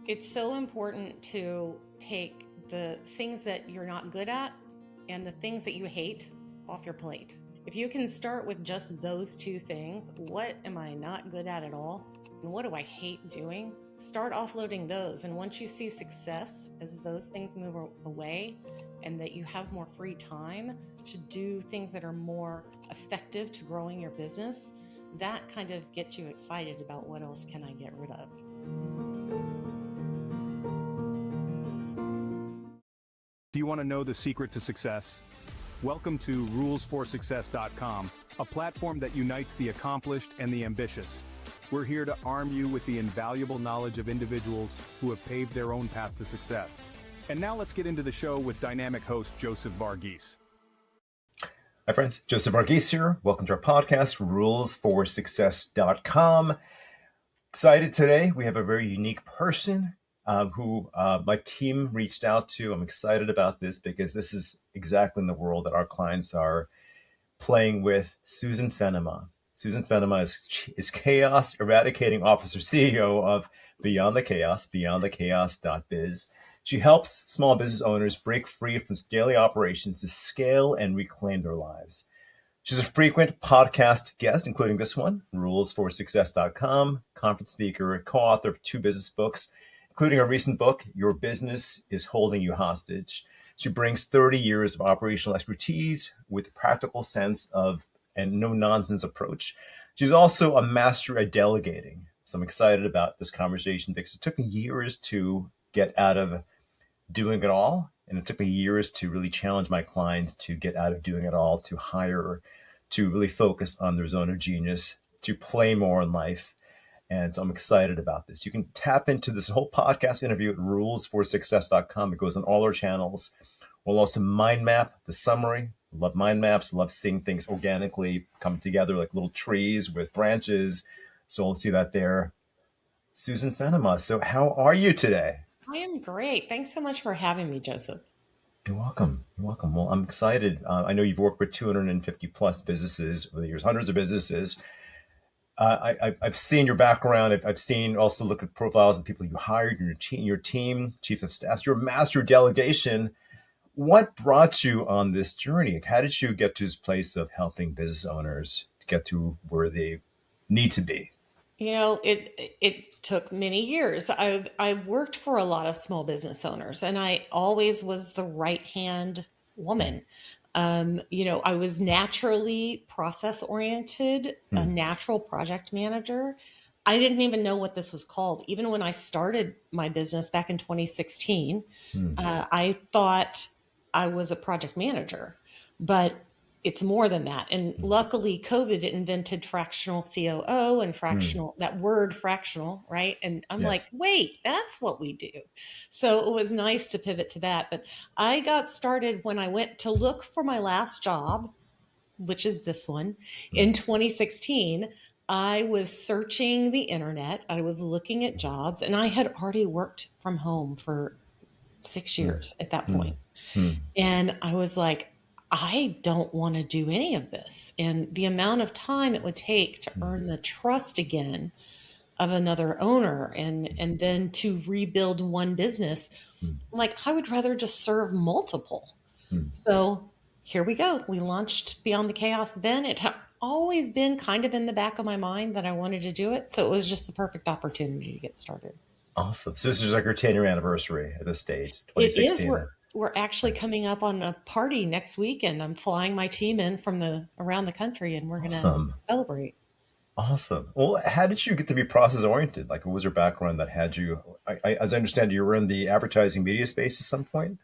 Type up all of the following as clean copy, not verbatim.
It's so important to take the things that you're not good at and the things that you hate off your plate. If you can start with just those two things, what am I not good at all? And what do I hate doing? Start offloading those. And once you see success as those things move away and that you have more free time to do things that are more effective to growing your business, that kind of gets you excited about what else can I get rid of. Do you want to know the secret to success? Welcome to rulesforsuccess.com, a platform that unites the accomplished and the ambitious. We're here to arm you with the invaluable knowledge of individuals who have paved their own path to success. And now let's get into the show with dynamic host Joseph Varghese. Hi friends, Joseph Varghese here. Welcome to our podcast, rulesforsuccess.com. Excited today. We have a very unique person who my team reached out to. I'm excited about this because this is exactly in the world that our clients are playing with. Susan Fennema. Susan Fennema is Chaos Eradicating Officer, CEO of Beyond the Chaos, beyondthechaos.biz. She helps small business owners break free from daily operations to scale and reclaim their lives. She's a frequent podcast guest, including this one, rulesforsuccess.com, conference speaker, co-author of 2 business books, including a recent book, Your Business is Holding You Hostage. She brings 30 years of operational expertise with a practical sense of and no-nonsense approach. She's also a master at delegating. So I'm excited about this conversation because it took me years to get out of doing it all. And it took me years to really challenge my clients to get out of doing it all, to hire, to really focus on their zone of genius, to play more in life. And so I'm excited about this. You can tap into this whole podcast interview at rulesforsuccess.com. It goes on all our channels. We'll also mind map the summary. Love mind maps. Love seeing things organically come together like little trees with branches. So we'll see that there. Susan Fennema. So how are you today? I am great. Thanks so much for having me, Joseph. You're welcome. You're welcome. Well, I'm excited. I know you've worked with 250 plus businesses over the years, hundreds of businesses. I've seen your background. I've seen also look at profiles of people you hired in your team, chief of staff, your master delegation. What brought you on this journey? How did you get to this place of helping business owners get to where they need to be? You know, it took many years. I've worked for a lot of small business owners, and I always was the right hand woman. I was naturally process oriented, a natural project manager. I didn't even know what this was called. Even when I started my business back in 2016, I thought I was a project manager, but it's more than that. And luckily, COVID invented fractional COO and fractional, that word fractional, right? And I'm like, Yes. wait, that's what we do. So it was nice to pivot to that. But I got started when I went to look for my last job, which is this one, in 2016. I was searching the internet, I was looking at jobs, and I had already worked from home for 6 years at that point. And I was like, I don't want to do any of this. And the amount of time it would take to earn the trust again of another owner and then to rebuild one business, like I would rather just serve multiple. So here we go. We launched Beyond the Chaos then. It had always been kind of in the back of my mind that I wanted to do it. So it was just the perfect opportunity to get started. Awesome. So this is like your 10-year anniversary at this stage, It is. 2016. We're actually coming up on a party next weekend. I'm flying my team in from around the country, and we're going to Awesome. celebrate. Awesome. Well, how did you get to be process oriented? Like, what was your background that had you? As I understand, you were in the advertising media space at some point.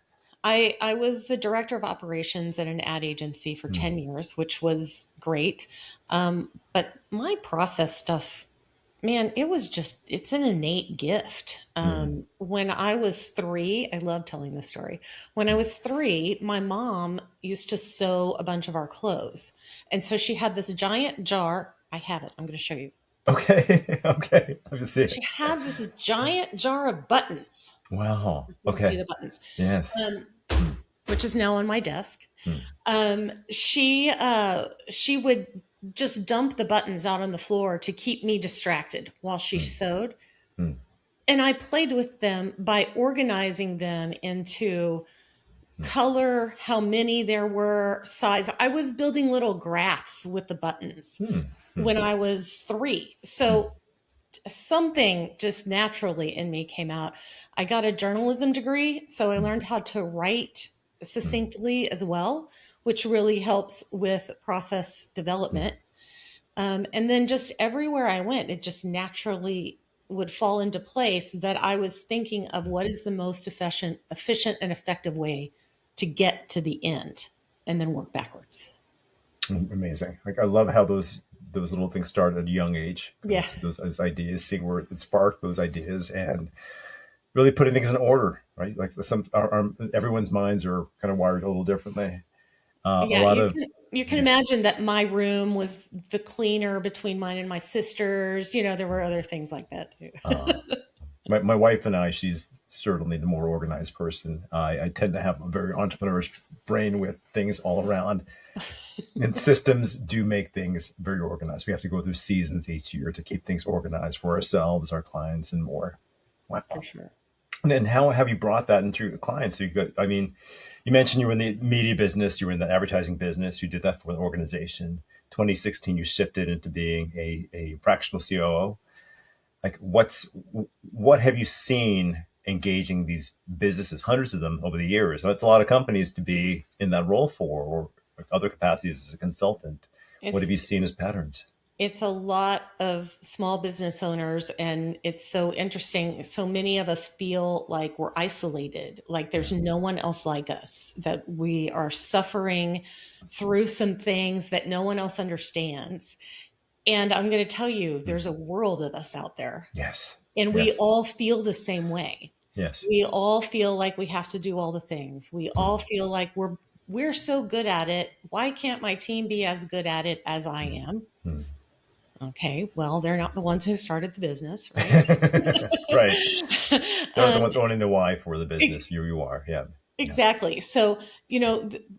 I was the director of operations at an ad agency for 10 years, which was great. But my process stuff, man, it's an innate gift. When I was 3, I love telling this story. When I was 3, my mom used to sew a bunch of our clothes. And so she had this giant jar. I have it. I'm going to show you. Okay. Okay. I'm just seeing. She had this giant jar of buttons. Wow. You can see Okay. the buttons. Yes. Which is now on my desk. She would just dump the buttons out on the floor to keep me distracted while she sewed. And I played with them by organizing them into color, how many there were, size. I was building little graphs with the buttons Hmm. Hmm. when I was 3. Hmm. So something just naturally in me came out. I got a journalism degree, so I learned how to write Hmm. succinctly as well, which really helps with process Hmm. development. And then just everywhere I went, it just naturally would fall into place that I was thinking of what is the most efficient and effective way to get to the end and then work backwards. Amazing. Like I love how those little things start at a young age. Yeah. Those ideas, seeing where it sparked those ideas, and really putting things in order. Right, like everyone's minds are kind of wired a little differently. A Yeah, lot of you can yeah. imagine that my room was the cleaner between mine and my sisters. There were other things like that too. Uh, my wife and I, she's certainly the more organized person. I tend to have a very entrepreneurial brain with things all around. And systems do make things very organized. We have to go through seasons each year to keep things organized for ourselves, our clients, and more. For Wow. sure. And then how have you brought that into your clients? So you got, I mean, you mentioned you were in the media business, you were in the advertising business, you did that for the organization. 2016, you shifted into being a fractional COO. Like, what have you seen engaging these businesses, hundreds of them over the years? That's a lot of companies to be in that role for, or other capacities as a consultant. What It's have you seen as patterns? it's a lot of small business owners, and it's so interesting. So many of us feel like we're isolated, like Yeah. there's no one else like us, that we are suffering through some things that no one else understands. And I'm going to tell you, Hmm. there's a world of us out there, Yes. and we Yes. all feel the same way. Yes. We all feel like we have to do all the things. We Hmm. all feel like we're so good at it. Why can't my team be as good at it as I Hmm. am? Hmm. Okay, well, they're not the ones who started the business, right? Right. They're not the um, ones owning the why for the business. e- You are. Yeah. Yeah. exactly. So,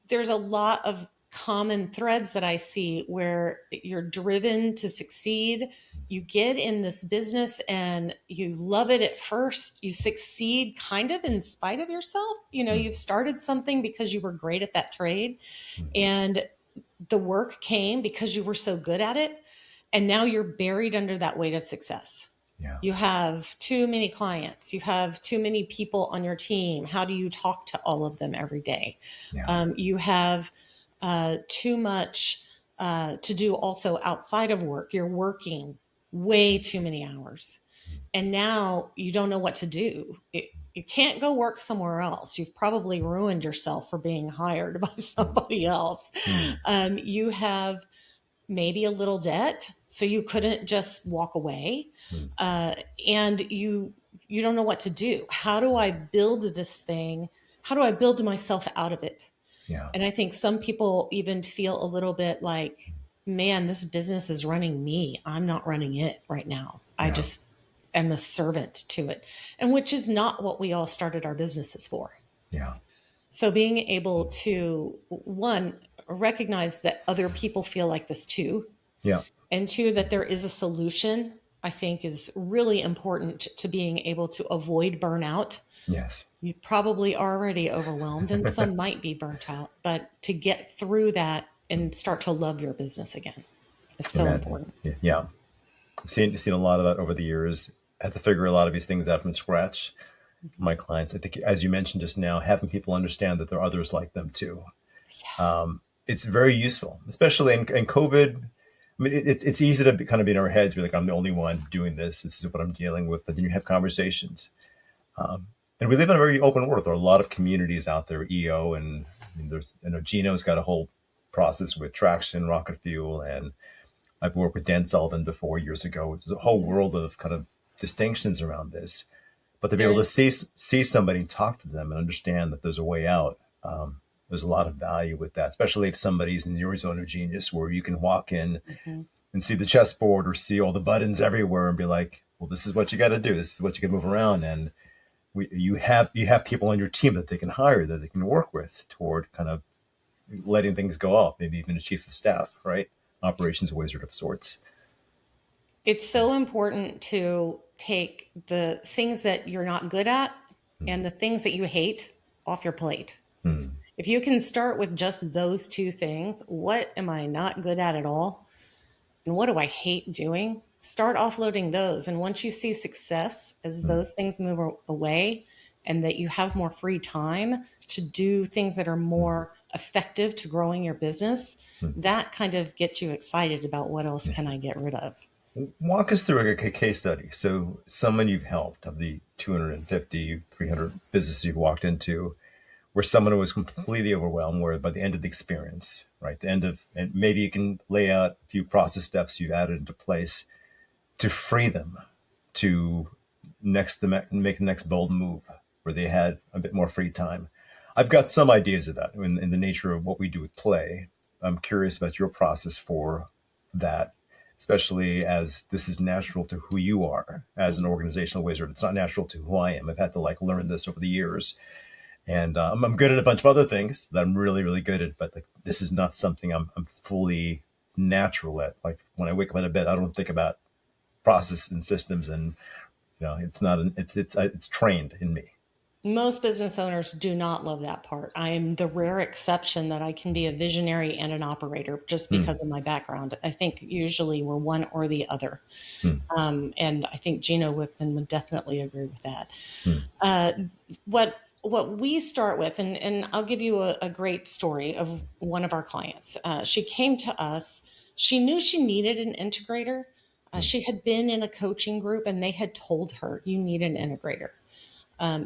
there's a lot of common threads that I see where you're driven to succeed. You get in this business and you love it at first. You succeed kind of in spite of yourself. Hmm. You've started something because you were great at that trade, Hmm. and the work came because you were so good at it. And now you're buried under that weight of success. Yeah. You have too many clients. You have too many people on your team. How do you talk to all of them every day? Yeah. You have too much to do also outside of work. You're working way too many hours. And now you don't know what to do. You can't go work somewhere else. You've probably ruined yourself for being hired by Hmm. somebody else. Hmm. You have maybe a little debt, so you couldn't just walk away, Hmm. uh, and you don't know what to do. How do I build this thing? How do I build myself out of it? Yeah. And I think some people even feel a little bit like, man, this business is running me. I'm not running it right now. I Yeah. just am a servant to it, and which is not what we all started our businesses for. Yeah. So being able to, one, recognize that other people feel like this too, Yeah. and two, that there is a solution, I think is really important to being able to avoid burnout. Yes. You're probably already overwhelmed, and some might be burnt out, but to get through that and start to love your business again is so Imagine. important. Yeah. Seen a lot of that over the years. I had to figure a lot of these things out from scratch. Mhm. My clients, I think, as you mentioned just now, having people understand that there are others like them too. Yeah. It's very useful, especially in COVID. I mean, it's easy to kind of be in our heads. We're like, I'm the only one doing this. This is what I'm dealing with. But then you have conversations. And we live in a very open world. There are a lot of communities out there, EO, and I mean, Gino's got a whole process with traction, rocket fuel, and I've worked with Dan Sullivan before years ago. There's a whole world of kind of distinctions around this. But to be There able to is. see somebody and talk to them and understand that there's a way out, there's a lot of value with that, especially if somebody's in your zone of genius where you can walk in Mhm. and see the chessboard or see all the buttons everywhere and be like, well, this is what you got to do. This is what you can move around. And you have people on your team that they can hire, that they can work with toward kind of letting things go off, maybe even a chief of staff, right? Operations wizard of sorts. It's so important to take the things that you're not good at and the things that you hate off your plate. Hmm. If you can start with just those two things, what am I not good at all? And what do I hate doing? Start offloading those. And once you see success as Hmm. those things move away and that you have more free time to do things that are more effective to growing your business, Hmm. that kind of gets you excited about what else Yeah. can I get rid of. Walk us through a case study. So, someone you've helped of the 250, 300 businesses you've walked into, where someone was completely overwhelmed, where by the end of the experience, right, the end of, and maybe you can lay out a few process steps you've added into place to free them to make the next bold move where they had a bit more free time. I've got some ideas of that in the nature of what we do with play. I'm curious about your process for that, especially as this is natural to who you are as an organizational wizard. It's not natural to who I am. I've had to like learn this over the years, and I'm good at a bunch of other things that I'm really, really good at. But like, this is not something I'm fully natural at. Like when I wake up out of bed, I don't think about process and systems, and it's not an, it's trained in me. Most business owners do not love that part. I am the rare exception that I can be a visionary and an operator just Hmm. because of my background. I think usually we're one or the other. Hmm. And I think Gino Wickman would definitely agree with that. Hmm. Uh, what we start with, and I'll give you a great story of one of our clients. She came to us. She knew she needed an integrator. Hmm. She had been in a coaching group, and they had told her, "You need an integrator."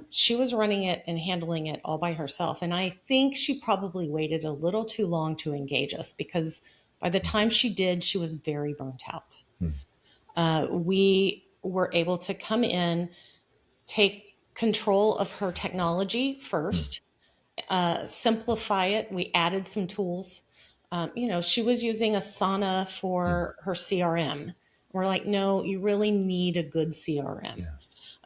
She was running it and handling it all by herself, and I think she probably waited a little too long to engage us because by the time she did, she was very burnt out. Hmm. We were able to come in, take control of her technology Hmm. first, simplify it. We added some tools. She was using Asana Hmm. for her CRM. We're like, no, you really need a good CRM.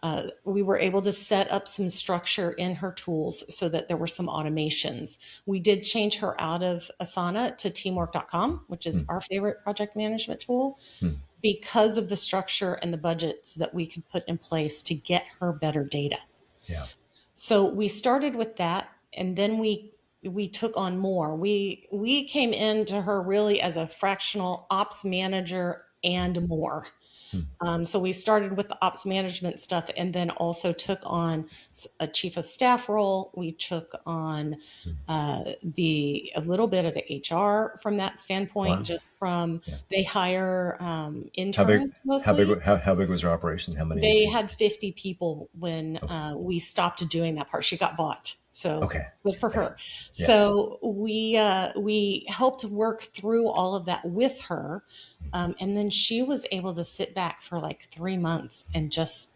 Yeah. We were able to set up some structure in her tools so that there were some automations. We did change her out of Asana to teamwork.com, which is Hmm. our favorite project management tool, Hmm. because of the structure and the budgets that we could put in place to get her better data. Yeah. So we started with that, and then we took on more. We came into her really as a fractional ops manager and more. Hmm. So we started with the ops management stuff, and then also took on a chief of staff role. We took on Hmm. the a little bit of the HR from that standpoint, Wow. just from Yeah. they hire How big? interns How big? mostly. How big was your operation? How many They people? had 50 people when Okay. we stopped doing that part. She got bought, so Okay. good for her. Excellent. Yes. So we helped work through all of that with her, and then she was able to sit back for like 3 months and just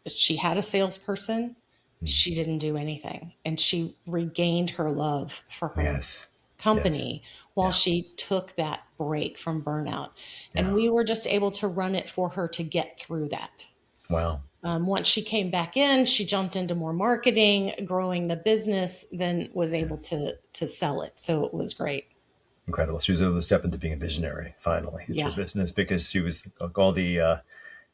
she had a salesperson. Hmm. She didn't do anything, and she regained her love for her Yes. Yes. company while Yeah. she took that break from burnout. And Yeah. we were just able to run it for her to get through that. Wow. Once she came back in, she jumped into more marketing, growing the business, then was Yeah. able to sell it. So it was great. Incredible. She was able to step into being a visionary finally into her Yeah. business because she was all the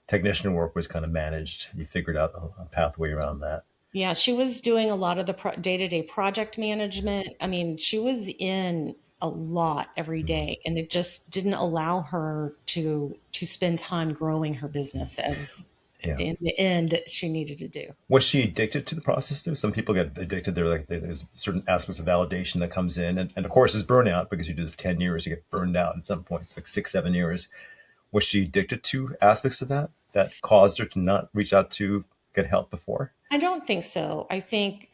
technician work was kind of managed. You figured out a pathway around that. Yeah. She was doing a lot of the day to day project management. I mean, she was in a lot every Hmm. day, and it just didn't allow her to spend time growing her business as Yeah. in the end she needed to do. Was she addicted to the process though? Some people get addicted. They're like, there's certain aspects of validation that comes in, and of course, is burnout because you do it for 10 years, you get burned out at some point, like 6, 7 years. Was she addicted to aspects of that caused her to not reach out to get help before? I don't think so. I think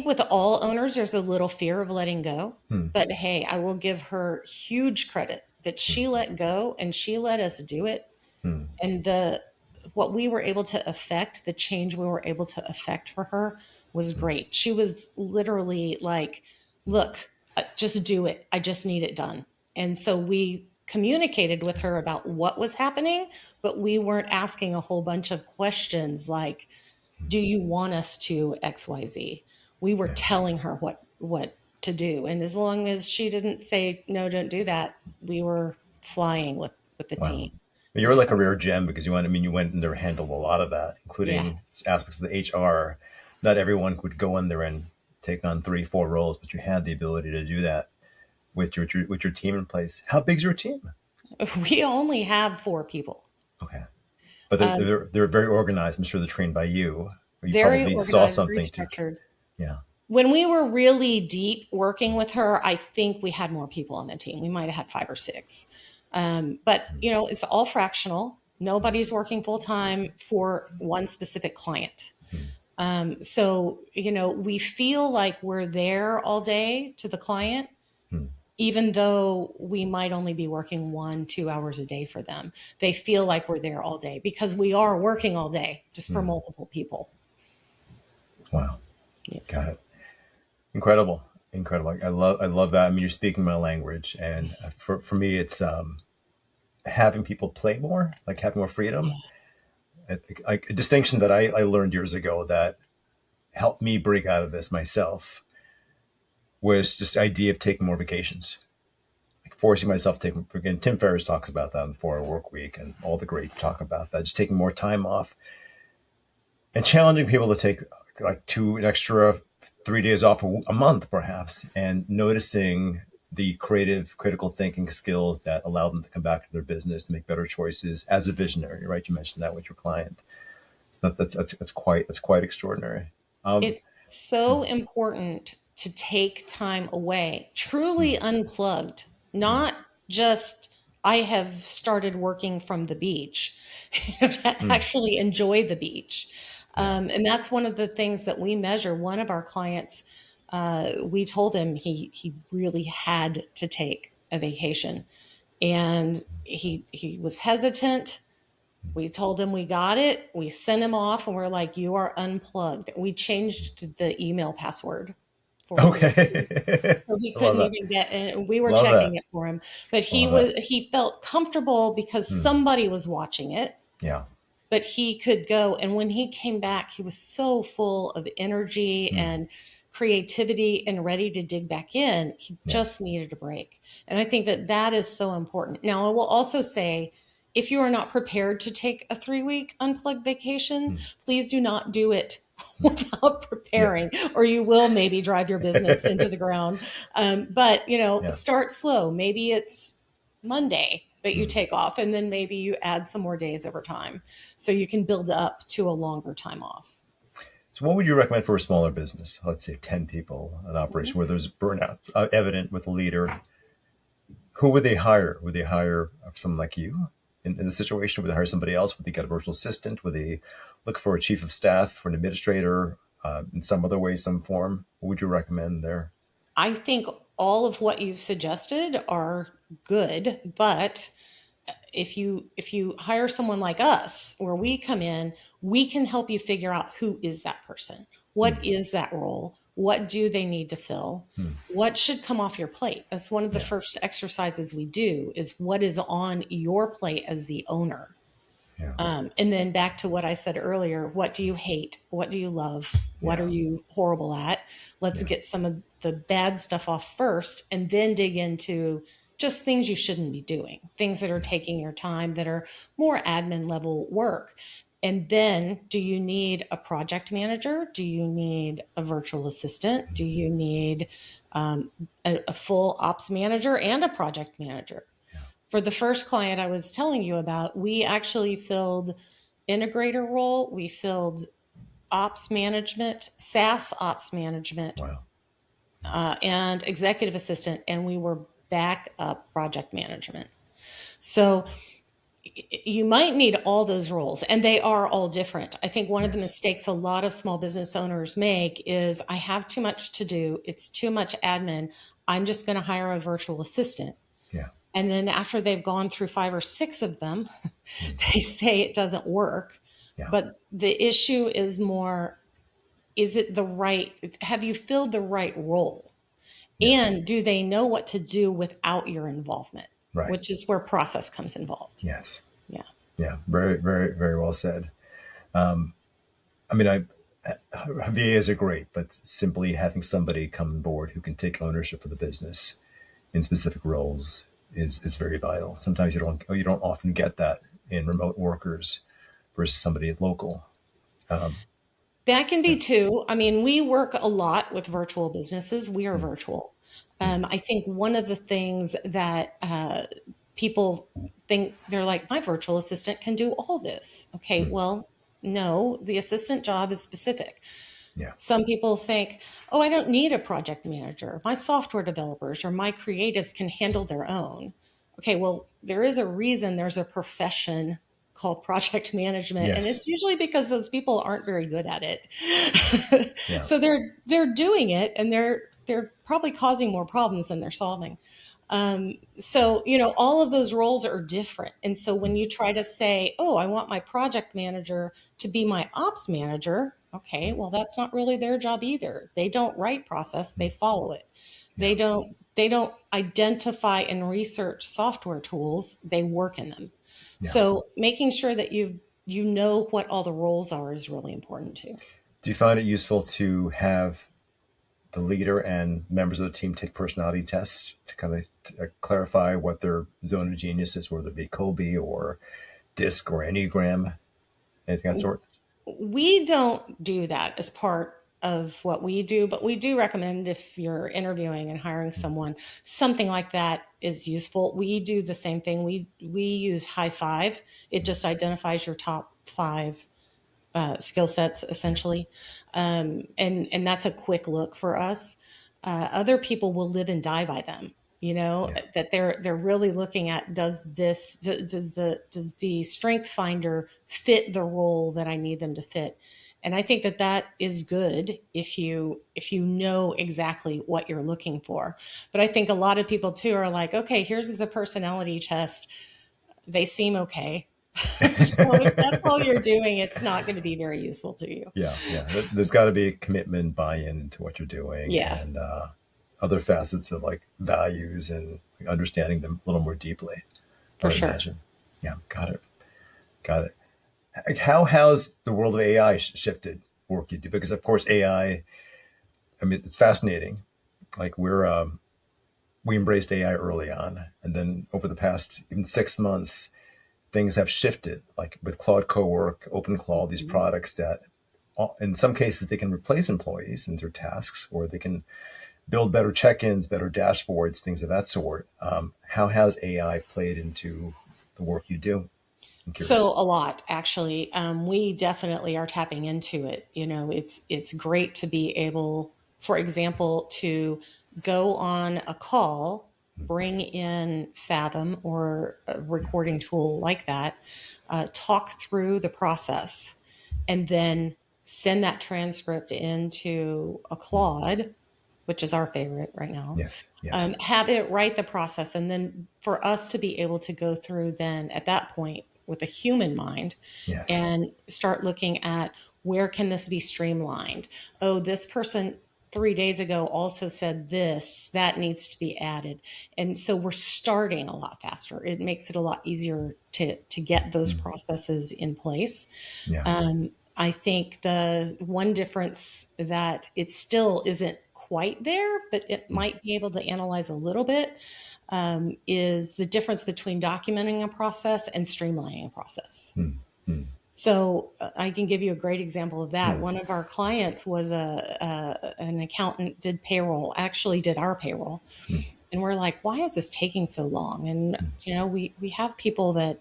with all owners, there's a little fear of letting go. Hmm. But hey, I will give her huge credit that Hmm. she let go and she let us do it. Hmm. And the what we were able to affect, the change we were able to affect for her was Hmm. great. She was literally like, "Look, just do it. I just need it done." And so we communicated with her about what was happening, but we weren't asking a whole bunch of questions like, do you want us to XYZ? We were Yeah. telling her what to do. And as long as she didn't say, no, don't do that, we were flying with the Wow. team. You're It's like a great. rare gem because you went in there and handled a lot of that, Yeah. including aspects of the HR. Not everyone would go in there and take on three, four roles, but you had the ability to do that with your team in place. How big's your team? We only have 4 people. Okay, but Um, they're very organized. I'm sure they're trained by you. Or you Very probably saw organized, very something to, structured. yeah. When we were really deep working with her, I think we had more people on the team. We might have had 5 or 6. But it's all fractional. Nobody's working full time for one specific client. So we feel like we're there all day to the client, even though we might only be working 1, 2 hours a day for them. They feel like we're there all day because we are working all day just for multiple people. Wow, Yeah. got it. Incredible, incredible. I love that. I mean, you're speaking my language, and for me, it's having people play more, like having more freedom. Yeah. I think, like a distinction that I learned years ago that helped me break out of this myself was just the idea of taking more vacations, like forcing myself to take. Again, Tim Ferriss talks about that in the 4 Hour Work Week, and all the greats talk about that. Just taking more time off and challenging people to take like an extra 3 days off a month, perhaps, and noticing the creative, critical thinking skills that allow them to come back to their business to make better choices as a visionary. Right? You mentioned that with your client. So that's quite extraordinary. Um, It's so important to take time away, truly unplugged, not just I have started working from the beach, to mm, actually enjoy the beach. yeah. And that's one of the things that we measure. One of our clients, we told him he really had to take a vacation, and he was hesitant. We told him we got it. We sent him off and we're like, you are unplugged. We changed the email password for him. Okay. So he I love couldn't that. even get in. We were Love checking that. it for him, but Love that. he felt comfortable because Mm, somebody was watching it, yeah. but he could go. And when he came back, he was so full of energy Mm, and creativity and ready to dig back in. He yeah. just needed a break. And I think that that is so important. Now, I will also say, if you are not prepared to take a 3 week unplugged vacation, Mm, please do not do it yeah. without Yeah. preparing, or you will maybe drive your business into the ground. But Yeah. start slow. Maybe it's Monday that you Mm. take off, and then maybe you add some more days over time so you can build up to a longer time off. So, what would you recommend for a smaller business? Let's say 10 people, an operation where there's burnout evident with a leader. Who would they hire? Would they hire someone like you in the situation? Would they hire somebody else? Would they get a virtual assistant? Would they look for a chief of staff or an administrator in some other way, some form? What would you recommend there? I think all of what you've suggested are good, but if you hire someone like us where we come in, we can help you figure out who is that person, what Hmm. is that role, what do they need to fill, Hmm. what should come off your plate. That's one of the Yeah. first exercises we do, is what is on your plate as the owner. Yeah. And then back to what I said earlier, what do you hate? What do you love? What are Yeah. you horrible at? Let's Yeah. get some of the bad stuff off first and then dig into just things you shouldn't be doing, things that are Yeah. taking your time, that are more admin level work. And then, do you need a project manager? Do you need a virtual assistant? Do you need a full ops manager and a project manager? Yeah. For the first client I was telling you about, we actually filled integrator role, we filled ops management, SaaS ops management, Wow. and executive assistant, and we were back up project management. So you might need all those roles, and they are all different. I think one of the Yes. mistakes a lot of small business owners make is, I have too much to do, it's too much admin, I'm just going to hire a virtual assistant. Yeah. And then after they've gone through 5 or 6 of them, Hmm. they say it doesn't work. Yeah. But the issue is more, is it the right, have you filled the right role? Yeah. And do they know what to do without your involvement, Right. which is where process comes involved. Yes. Yeah. Yeah. Very, very, very well said. I mean, VAs are great, but simply having somebody come on board who can take ownership of the business in specific roles is very vital. Sometimes you don't often get that in remote workers versus somebody local. Um, That can yeah. be too. I mean, we work a lot with virtual businesses. We are Mm, virtual. mm, I think one of the things that people think, they're like, my virtual assistant can do all this. Okay, mm. well, no, the assistant job is specific. Yeah. Some people think, oh, I don't need a project manager. My software developers or my creatives can handle their own. Okay, well, there is a reason there's a profession called project management, and Yes. it's usually because those people aren't very good at it. Yeah. So they're doing it, and they're probably causing more problems than they're solving. So, all of those roles are different. And so when Mm, you try to say, oh, I want my project manager to be my ops manager, okay, mm, well, that's not really their job either. They don't write process, they mm. follow it. Yeah. They don't identify and research software tools, they work in them. Yeah. So making sure that you know what all the roles are is really important too. Do you find it useful to have the leader and members of the team take personality tests to kind of clarify what their zone of genius is, whether it be Colby or DISC or Enneagram, anything of that sort? We don't do that as part of what we do, but we do recommend, if you're interviewing and hiring Mm, someone, something like that is useful. We do the same thing. We use High Five. It mm. just identifies your top five skill sets Yeah. essentially, and that's a quick look for us. Other people will live and die by them. Yeah. That they're really looking at, does the strength finder fit the role that I need them to fit, and I think that is good if you know exactly what you're looking for. But I think a lot of people too are like, okay, here's the personality test. They seem okay. So if that's all you're doing, it's not going to be very useful to you. Yeah. Yeah. There's got to be commitment, buy-in to what you're doing, Yeah, and other facets of like values and like, understanding them a little more deeply, I for would sure. imagine. Yeah. Got it. Got it. Like, how has the world of AI shifted work you do? Because of course I mean, it's fascinating. Like we embraced AI early on, and then over the past even 6 months, things have shifted. Like with Claude Cowork, OpenClaw, these Mhm. products that, in some cases, they can replace employees in their tasks, or they can build better check-ins, better dashboards, things of that sort. How has AI played into the work you do? I'm So curious. a lot, actually. We definitely are tapping into it. It's great to be able, for example, to go on a call, bring in Fathom or a Yeah, recording tool like that, talk through the process, and then send that transcript into a Claude, which is our favorite right now. yes, yes, Have it write the process, and then for us to be able to go through then at that point with a human mind yes, and start looking at, where can this be streamlined? Oh, this person 3 days ago also said this, that needs to be added. And so we're starting a lot faster. It makes it a lot easier to get those mm, processes in place. yeah, I think the one difference that it still isn't quite there, but it mm, might be able to analyze a little bit, is the difference between documenting a process and streamlining a process. mm, mm, So I can give you a great example of that. mm, One of our clients was an accountant, did payroll, actually did our payroll, mm, and we're like, why is this taking so long? And mm, we have people that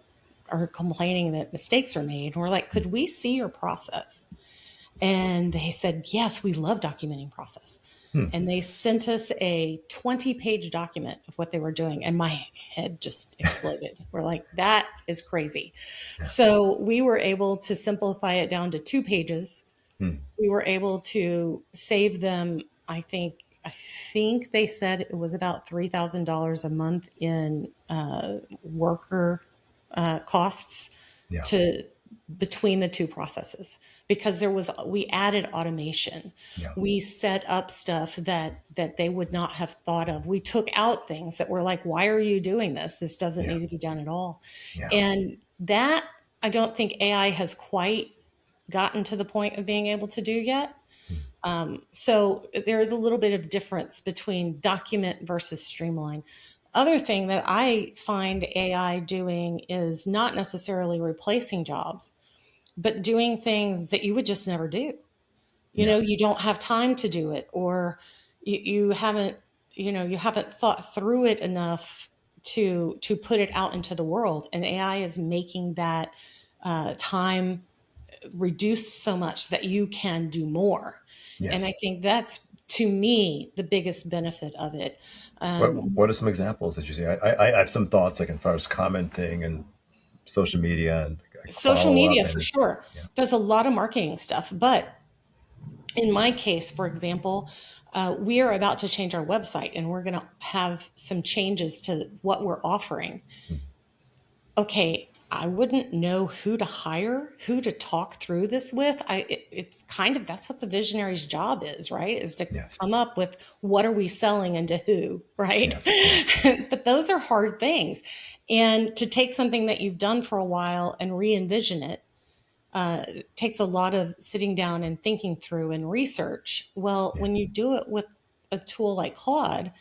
are complaining that mistakes are made, and we're like, mm, could we see your process? And they said, yes, we love documenting process. mm. And they sent us a 20-page document of what they were doing. And my head just exploded. We're like, that is crazy. Yeah, So we were able to simplify it down to 2 pages. mm, We were able to save them, I think they said it was about $3,000 a month in worker costs yeah, to between the two processes, because we added automation. yeah, We set up stuff that they would not have thought of. We took out things that were like, why are you doing this? This doesn't yeah, need to be done at all. yeah, And that, I don't think AI has quite gotten to the point of being able to do yet. mm, So there is a little bit of difference between document versus streamline. other thing that I find AI doing is not necessarily replacing jobs, but doing things that you would just never do. You Yeah. know, you don't have time to do it, or you haven't, you haven't thought through it enough to put it out into the world. And AI is making that time reduced so much that you can do more. And I Yes. think that's, to me, the biggest benefit of it. What are some examples that you see? I have some thoughts like as far as commenting and social media and like Social follow up media, for and sure, yeah. does a lot of marketing stuff. But in my case, for example, we are about to change our website and we're going to have some changes to what we're offering. Okay, I wouldn't know who to hire, who to talk through this with. It's kind of, that's what the visionary's job is, right? Is to Yes. come up with what are we selling and to who, right? Yes. Yes. But those are hard things. And to take something that you've done for a while and re-envision it takes a lot of sitting down and thinking through and research. Well, Yeah. when you do it with a tool like Claude,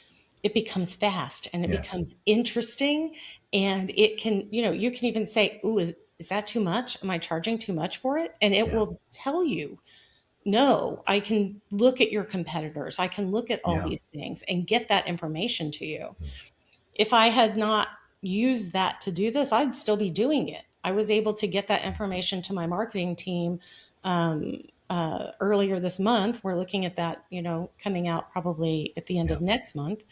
it becomes fast and it Yes. becomes interesting. And it can, you can even say, "Ooh, is that too much? Am I charging too much for it?" And it Yeah. will tell you, "No, I can look at your competitors. I can look at all Yeah. these things and get that information to you." If I had not used that to do this, I'd still be doing it. I was able to get that information to my marketing team earlier this month. We're looking at that, coming out probably at the end Yeah. of next month.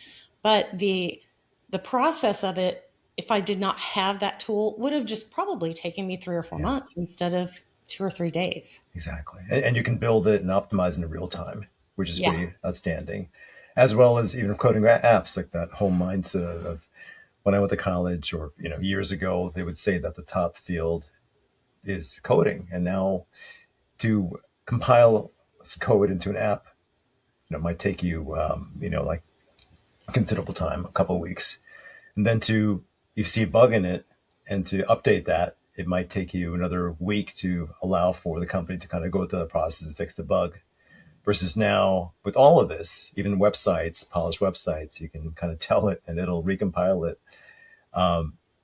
But the process of it, if I did not have that tool, would have just probably taken me 3 or 4 Yeah. months instead of 2 or 3 days. Exactly. And you can build it and optimize in real time, which is Yeah. pretty outstanding, as well as even coding apps like that whole mindset of when I went to college or, years ago, they would say that the top field is coding. And now to compile code into an app, might take you, like considerable time, a couple of weeks. And then to, you see a bug in it and to update that, it might take you another week to allow for the company to kind of go through the process and fix the bug. Versus now, with all of this, even websites, polished websites, you can kind of tell it and it'll recompile it.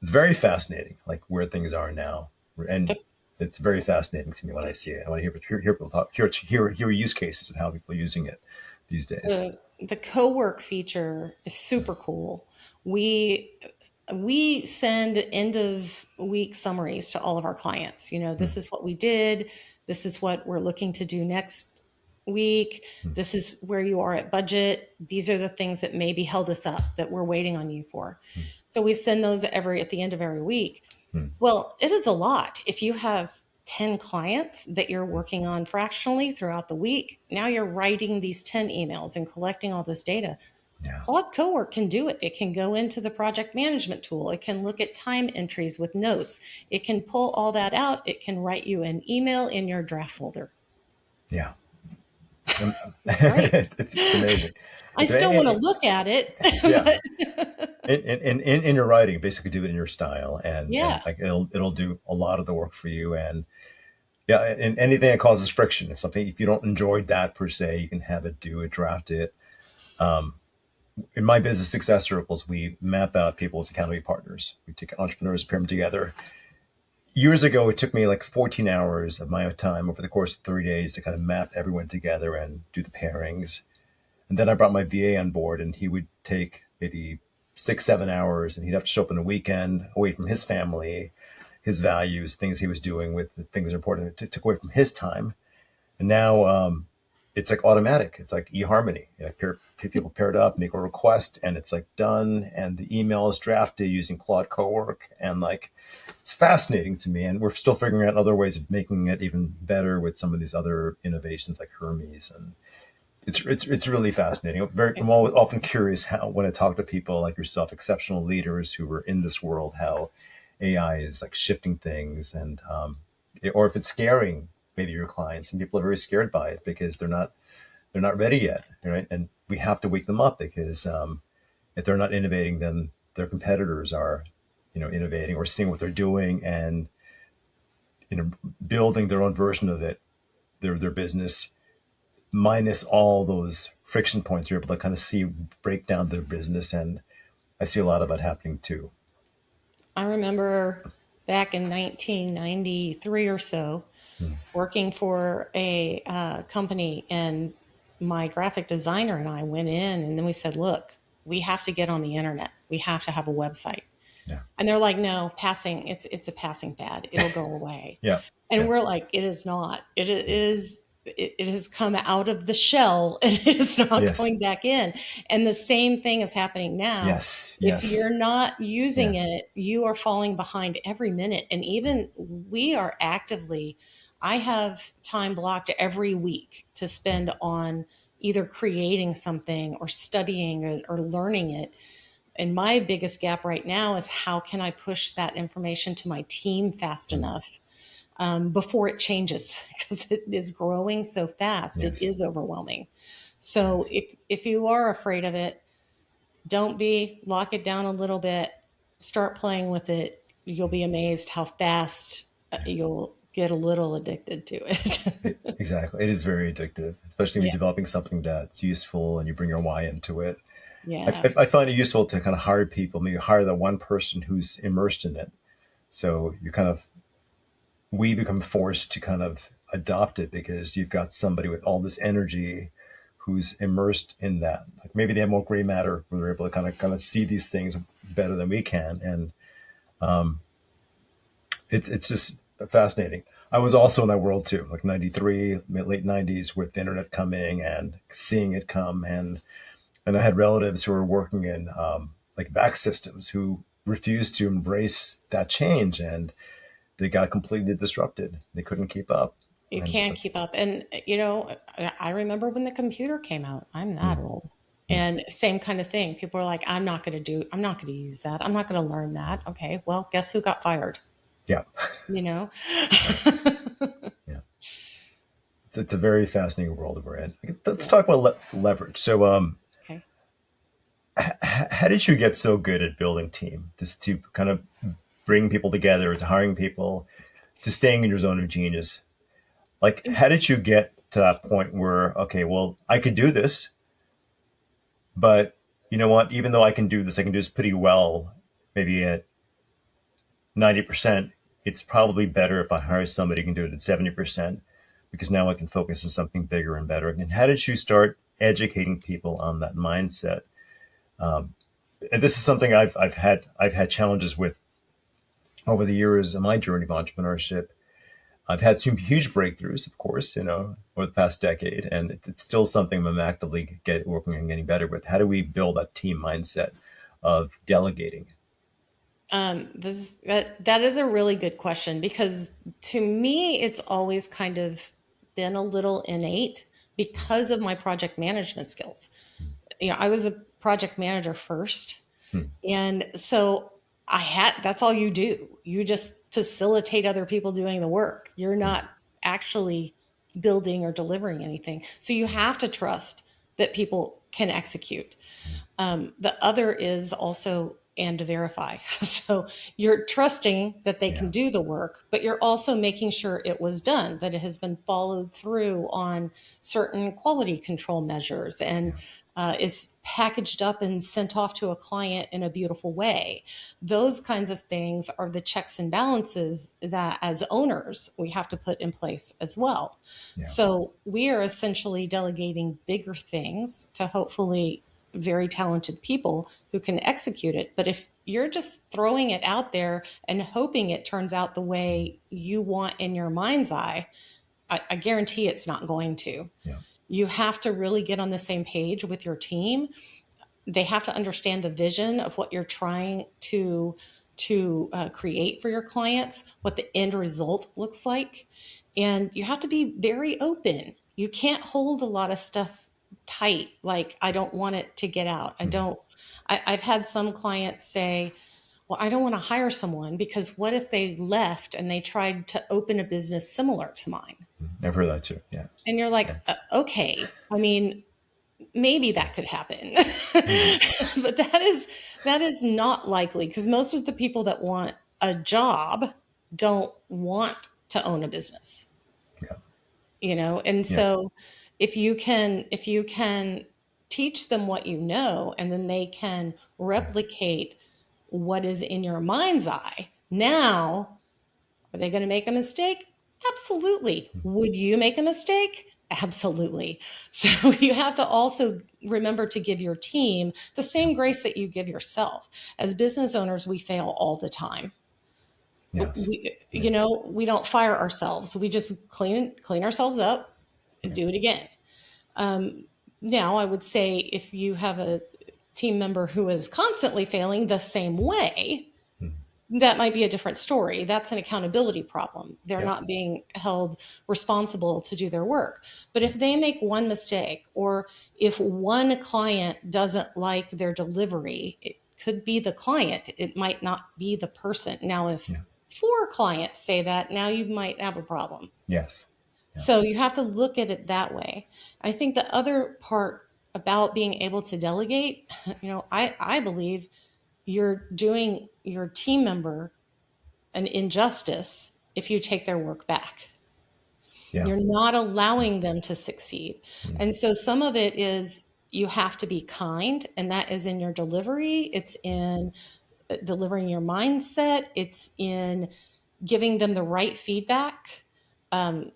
It's very fascinating, like where things are now, and The, it's very fascinating to me when I see it. I want to hear people talk, hear use cases of how people are using it these days. the co-work feature is super cool. We we send end of week summaries to all of our clients. This is what we did. This is what we're looking to do next week. This is where you are at budget. These are the things that maybe held us up that we're waiting on you for. So we send those at the end of every week. Well, it is a lot. If you have 10 clients that you're working on fractionally throughout the week, now you're writing these 10 emails and collecting all this data. Yeah, Claude Cowork can do it. It can go into the project management tool. It can look at time entries with notes. It can pull all that out. It can write you an email in your draft folder. yeah. It's great. It's amazing. I It's still want to amazing. look at it, Yeah. but In your writing, basically do it in your style, and yeah, like it'll do a lot of the work for you. And yeah, and anything that causes friction, if you don't enjoy that per se, you can have it do it, draft it. In my business success circles, we map out people as accountability partners. We take entrepreneurs, pair them together. Years ago, it took me like 14 hours of my time over the course of 3 days to kind of map everyone together and do the pairings. And then I brought my VA on board, and he would take maybe 6, 7 hours, and he'd have to show up on a weekend away from his family, his values, things he was doing with the things important. It took away from his time. And now it's like automatic. It's like eHarmony. People paired up, make a request, and it's like done. And the email is drafted using Claude Cowork. And like, it's fascinating to me. And we're still figuring out other ways of making it even better with some of these other innovations like Hermes. And it's really fascinating. I'm always often curious how, when I talk to people like yourself, exceptional leaders who are in this world, how AI is like shifting things, and or if it's scaring maybe your clients, and people are very scared by it because they're not ready yet, right? And we have to wake them up because if they're not innovating, then their competitors are, innovating or seeing what they're doing and building their own version of it, their business minus all those friction points. You're able to kind of see break down their business and I see a lot of that happening too. I remember back in 1993 or so, Mm. working for a company, and my graphic designer and I went in, and then we said, look, we have to get on the internet. We have to have a website. Yeah. And they're like, no, passing, it's a passing fad. It'll go away. Yeah. And Yeah. we're like, it is not. It has come out of the shell and it is not Yes. going back in. And the same thing is happening now. Yes. If Yes. you're not using Yes. it, you are falling behind every minute. And even we are actively, I have time blocked every week to spend on either creating something or studying or learning it. And my biggest gap right now is how can I push that information to my team fast Mm. enough before it changes because it is growing so fast. It Yes. is overwhelming. So Yes. if you are afraid of it, don't be. Lock it down a little bit. Start playing with it. You'll be amazed how fast Yeah. you'll get a little addicted to it. Exactly. It is very addictive, especially when Yeah. you're developing something that's useful and you bring your why into it. Yeah. I find it useful to kind of hire people, maybe hire the one person who's immersed in it. So you kind of, we become forced to kind of adopt it because you've got somebody with all this energy who's immersed in that. Like maybe they have more gray matter where they're able to kind of see these things better than we can. And it's just fascinating. I was also in that world too, like 93, late 90s with the internet coming and seeing it come. And I had relatives who were working in like back systems who refused to embrace that change, and they got completely disrupted. They couldn't keep up. You And can't keep up. And, you know, I remember when the computer came out, I'm that mm, old. mm, And same kind of thing. People are like, I'm not going to use that. I'm not going to learn that. Okay. Well, guess who got fired? yeah, You know? yeah, yeah. It's a very fascinating world we're in. Let's Yeah. talk about leverage. So, Okay. how did you get so good at building team? Just to kind of bring people together, to hiring people, to staying in your zone of genius. Like, how did you get to that point where, okay, well, I could do this, but you know what? Even though I can do this, I can do this pretty well, maybe at 90%. It's probably better if I hire somebody who can do it at 70% because now I can focus on something bigger and better. And how did you start educating people on that mindset? And this is something I've had challenges with over the years in my journey of entrepreneurship. I've had some huge breakthroughs, of course, over the past decade, and it's still something I'm actively working on getting better with. How do we build that team mindset of delegating? That is a really good question because to me, it's always kind of been a little innate because of my project management skills. You know, I was a project manager first. Hmm. And so that's all you do. You just facilitate other people doing the work. You're Hmm. not actually building or delivering anything. So you have to trust that people can execute. The other is also and to verify. So you're trusting that they Yeah, can do the work, but you're also making sure it was done, that it has been followed through on certain quality control measures and yeah, is packaged up and sent off to a client in a beautiful way. Those kinds of things are the checks and balances that, as owners, we have to put in place as well. yeah, So we are essentially delegating bigger things to hopefully very talented people who can execute it. But if you're just throwing it out there and hoping it turns out the way you want in your mind's eye, I guarantee it's not going to. yeah, You have to really get on the same page with your team. They have to understand the vision of what you're trying to create for your clients, what the end result looks like, and you have to be very open. You can't hold a lot of stuff tight. Like I don't want it to get out. I mhm. don't. I've had some clients say, "Well, I don't want to hire someone because what if they left and they tried to open a business similar to mine?" I've heard that too. Yeah, And you're yeah, like, "Okay, I mean, maybe yeah. that could happen." Hmm. But that is not likely because most of the people that want a job don't want to own a business, Yeah, you know? And yeah, so if you can teach them what you know, and then they can replicate what is in your mind's eye. Now, are they going to make a mistake? Absolutely. Would you make a mistake? Absolutely. So you have to also remember to give your team the same grace that you give yourself. As business owners, we fail all the time. Yes. Yeah. We don't fire ourselves. We just clean ourselves up and Yeah. do it again. Now, I would say if you have a team member who is constantly failing the same way, Mhm. that might be a different story. That's an accountability problem. They're Yep. not being held responsible to do their work. But if they make one mistake, or if one client doesn't like their delivery, it could be the client. It might not be the person. Now, if Yeah. four clients say that, now you might have a problem. Yes. Yeah. So you have to look at it that way. I think the other part about being able to delegate, I believe you're doing your team member an injustice if you take their work back. Yeah. You're not allowing them to succeed. Mhm. And so some of it is you have to be kind, and that is in your delivery, it's in delivering your mindset, it's in giving them the right feedback. Um,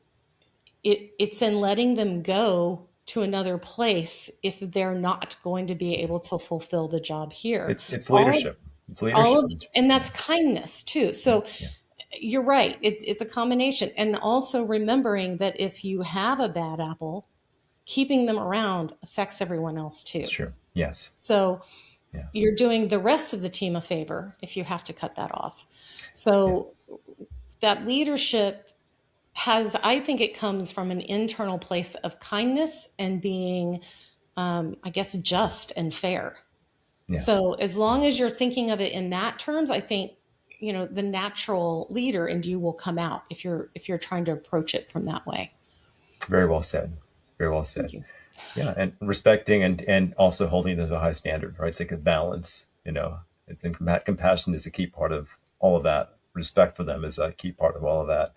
it's in letting them go to another place if they're not going to be able to fulfill the job here. It's All of leadership. It's all leadership. of and that's kindness too. Yeah. So Yeah. you're right. It's a combination. And also remembering that if you have a bad apple, keeping them around affects everyone else It's too. true. Yes. So Yeah. you're doing the rest of the team a favor if you have to cut that off. Yeah. So that leadership has, I think it comes from an internal place of kindness and being, I guess, just and fair. Yes. So as long as you're thinking of it in that terms, I think the natural leader in you will come out if you're trying to approach it from that way. Very well said. Very well Thank said. you. Yeah, and respecting and also holding them to a high standard, right? It's like a balance, you know. I think compassion is a key part of all of that. Respect for them is a key part of all of that,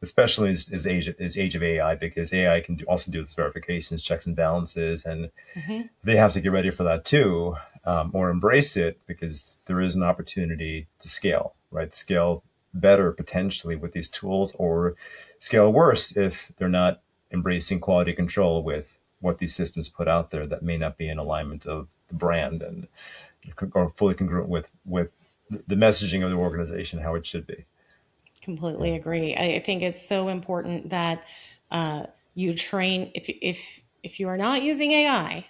especially as age of AI, because AI can also do this verifications, checks and balances, and Hmm. they have to get ready for that too, or embrace it, because there is an opportunity to scale, right? Scale better potentially with these tools, or scale worse if they're not embracing quality control with what these systems put out there that may not be in alignment of the brand and or fully congruent with the messaging of the organization, how it should be. Yeah. Completely agree. I think it's so important that you train. If you are not using AI,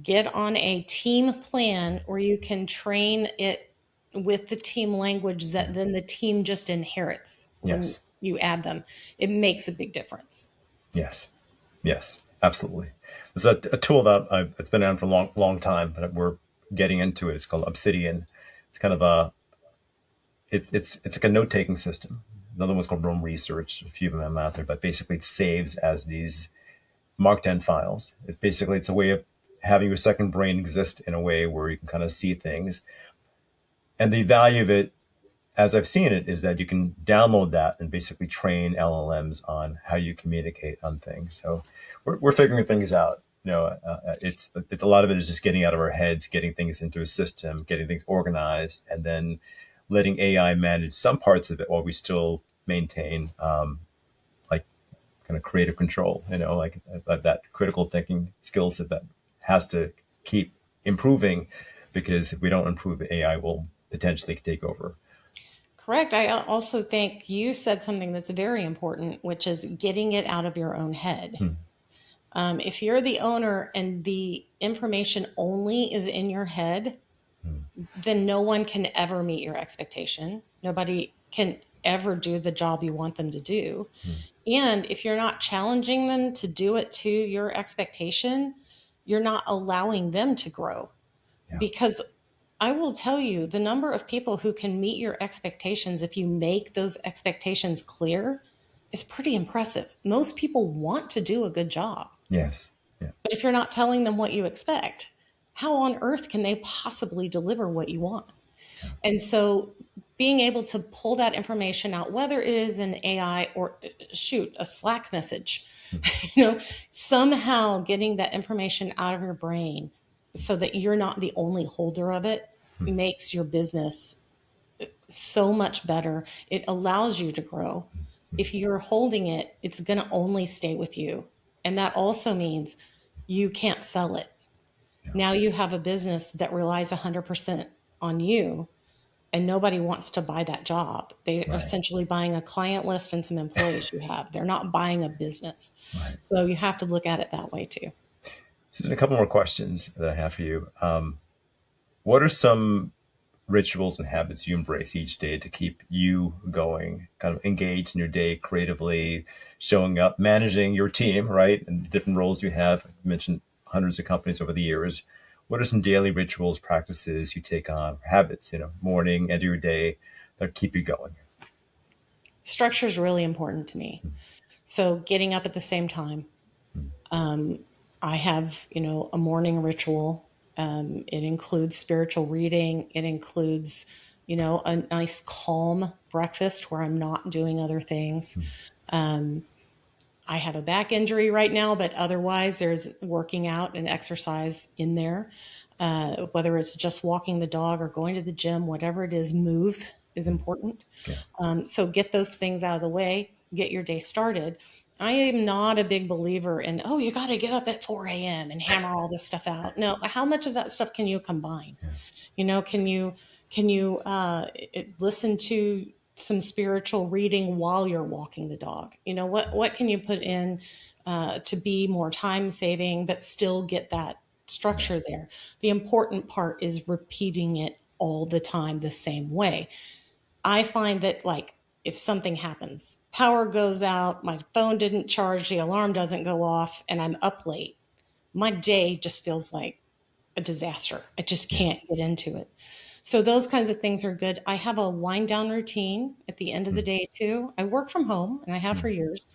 get on a team plan where you can train it with the team language that Yeah. then the team just inherits when Yes. you add them. It makes a big difference. Yes. Yes, absolutely. There's a tool that it's been around for a long time, but we're getting into it. It's called Obsidian. It's kind of it's like a note taking system. Another one's called Roam Research. A few of them out there, but basically it saves as these Markdown files. It's a way of having your second brain exist in a way where you can kind of see things. And the value of it, as I've seen it, is that you can download that and basically train LLMs on how you communicate on things. So we're figuring things out. It's a lot of it is just getting out of our heads, getting things into a system, getting things organized, and then letting AI manage some parts of it while we still maintain like kind of creative control. Like that critical thinking skill set that has to keep improving, because if we don't improve, AI will potentially take over. Correct. I also think you said something that's very important, which is getting it out of your own head. Hmm. If you're the owner and the information only is in your head, Hmm. then no one can ever meet your expectation. Nobody can ever do the job you want them to do. Hmm. And if you're not challenging them to do it to your expectation, you're not allowing them to grow. Yeah. Because I will tell you, the number of people who can meet your expectations if you make those expectations clear is pretty impressive. Most people want to do a good job. Yes. Yeah. But if you're not telling them what you expect, how on earth can they possibly deliver what you want? Yeah. And so being able to pull that information out, whether it is an AI or shoot, a Slack message, you know, somehow getting that information out of your brain so that you're not the only holder of it makes your business so much better. It allows you to grow. If you're holding it, it's going to only stay with you. And that also means you can't sell it. Now you have a business that relies 100% on you, and nobody wants to buy that job. They are Right. essentially buying a client list and some employees you have. They're not buying a business. Right. So you have to look at it that way too. Susan, a couple more questions that I have for you. What are some rituals and habits you embrace each day to keep you going, kind of engaged in your day creatively, showing up, managing your team, right? And the different roles you have. You mentioned hundreds of companies over the years. What are some daily rituals, practices you take on, habits, morning, end of your day that keep you going? Structure is really important to me. So getting up at the same time. I have, a morning ritual. It includes spiritual reading. It includes, a nice calm breakfast where I'm not doing other things. I have a back injury right now, but otherwise there's working out and exercise in there. Whether it's just walking the dog or going to the gym, whatever it is, move is important. Yeah. So get those things out of the way, get your day started. I am not a big believer in, oh, you got to get up at 4 a.m. and hammer all this stuff out. No, how much of that stuff can you combine? Can you listen to some spiritual reading while you're walking the dog? What can you put in to be more time saving, but still get that structure there? The important part is repeating it all the time the same way. I find that, like, if something happens, power goes out, my phone didn't charge, the alarm doesn't go off, and I'm up late, my day just feels like a disaster. I just Yeah. can't get into it. So those kinds of things are good. I have a wind down routine at the end of the Mm, day too. I work from home and I have for mm, years,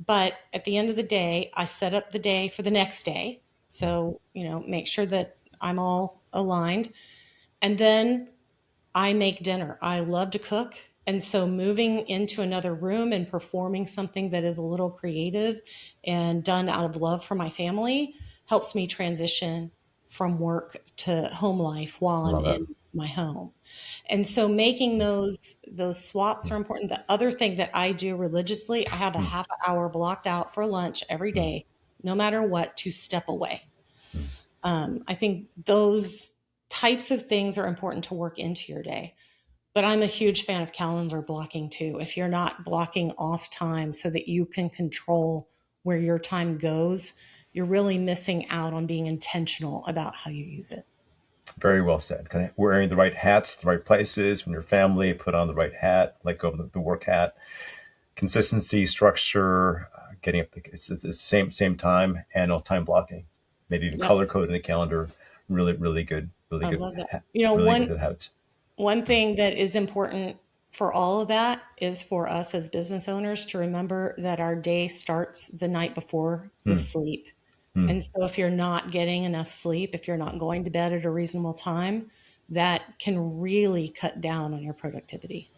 but at the end of the day, I set up the day for the next day. mm. So, make sure that I'm all aligned. And then I make dinner. I love to cook. And so moving into another room and performing something that is a little creative and done out of love for my family helps me transition from work to home life while I'm Love that. in my home. And so making those swaps are important. The other thing that I do religiously, I have a Mm, half hour blocked out for lunch every mm, day, no matter what, to step away. mm. I think those types of things are important to work into your day. But I'm a huge fan of calendar blocking too. If you're not blocking off time so that you can control where your time goes, you're really missing out on being intentional about how you use it. Very well said. Kind of wearing the right hats, the right places. When your family, put on the right hat, let go of the work hat. Consistency, structure, getting up. It's at the same time, and all time blocking. Maybe even Yep, color coding the calendar. Really, really good. Really I good. love that. Really One good habits. one thing that is important for all of that is for us as business owners to remember that our day starts the night before with Mm, sleep. mm. And so if you're not getting enough sleep, if you're not going to bed at a reasonable time, that can really cut down on your productivity.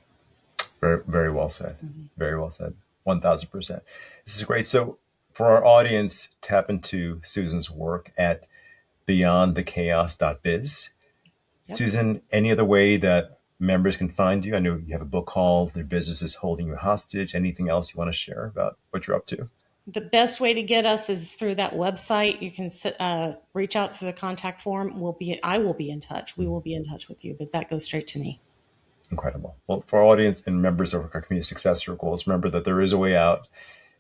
Very, very well said. Mhm. Very well said. 1000%. This is great. So, for our audience, tap into Susan's work at beyondthechaos.biz. Yep. Susan, any other way that members can find you? I know you have a book called Their Business is Holding You Hostage. Anything else you want to share about what you're up to? The best way to get us is through that website. You can reach out to the contact form. I will be in touch. We will be in touch with you, but that goes straight to me. Incredible. Well, for our audience and members of our community success circles, remember that there is a way out.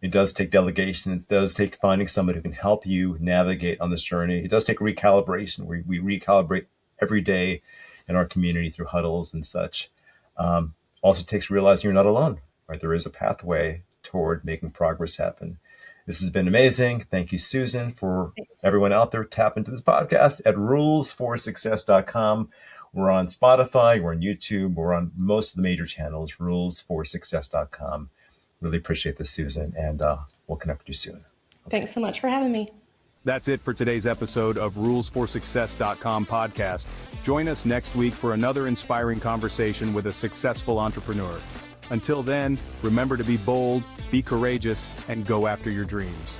It does take delegation. It does take finding somebody who can help you navigate on this journey. It does take recalibration. We recalibrate every day in our community through huddles and such. Also takes realizing you're not alone, right? There is a pathway toward making progress happen. This has been amazing. Thank you, Susan. For everyone out there, tap into this podcast at rulesforsuccess.com. We're on Spotify, we're on YouTube, we're on most of the major channels, rulesforsuccess.com. Really appreciate this, Susan, and we'll connect with you soon. Okay. Thanks so much for having me. That's it for today's episode of rulesforsuccess.com podcast. Join us next week for another inspiring conversation with a successful entrepreneur. Until then, remember to be bold, be courageous, and go after your dreams.